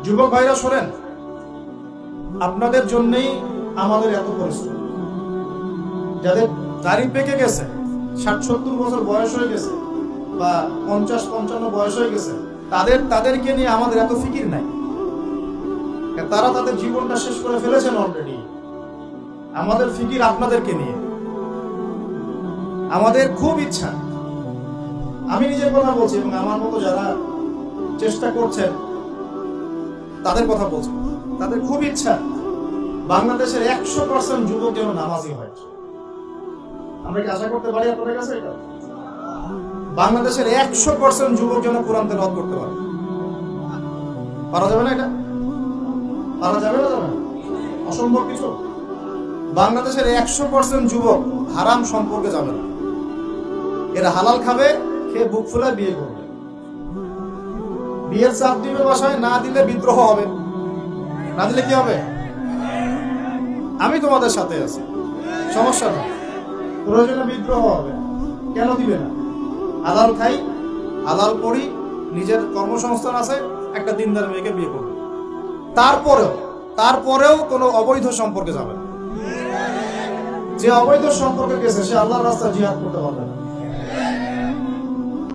যুবক ভাইরা শোনেন, আপনাদের জন্যই আমাদের এত পরিশ্রম। যাদের দাড়ি পেকে গেছে, 60-70 বছর বয়স হয়ে গেছে বা 50-55 বয়স হয়ে গেছে, তাদেরকে নিয়ে আমাদের এত ফিকির নাই। তারা তাদের জীবনটা শেষ করে ফেলেছেন অলরেডি। আমাদের ফিকির আপনাদেরকে নিয়ে। আমাদের খুব ইচ্ছা, আমি নিজের কথা বলছি এবং আমার মতো যারা চেষ্টা করছেন তাদের কথা বলছি, তাদের খুব ইচ্ছা বাংলাদেশের 100% যুবক যেন নামাজি হয়। আমরা কি আশা করতে পারি আপনাদের কাছে এটা? বাংলাদেশের 100% যুবক যেন কোরআন তেলাওয়াত করতে পারে। পারা যাবে না? এটা পারা যাবে না? যাবে না? অসম্ভব কিছু? বাংলাদেশের 100% যুবক হারাম সম্পর্কে যাবে না। এরা হালাল খাবে, খেয়ে বুক ফুলে বিয়ে করবে। বিয়ের চাপ দিবে বাসায়, না দিলে বিদ্রোহ হবে। না দিলে কি হবে? আমি তোমাদের সাথে আছি, সমস্যা নেই, প্রয়োজনে বিদ্রোহ হবে। কেন দিবে না? হালাল খাই, হালাল করি, নিজের কর্মসংস্থান আছে, একটা দিনদার মেয়েকে বিয়ে করবে। তারপরেও কোনো অবৈধ সম্পর্কে যাবে না। যে অবৈধ সম্পর্কে গেছে সে আল্লাহর রাস্তায় জিহাদ করতে পারবে না।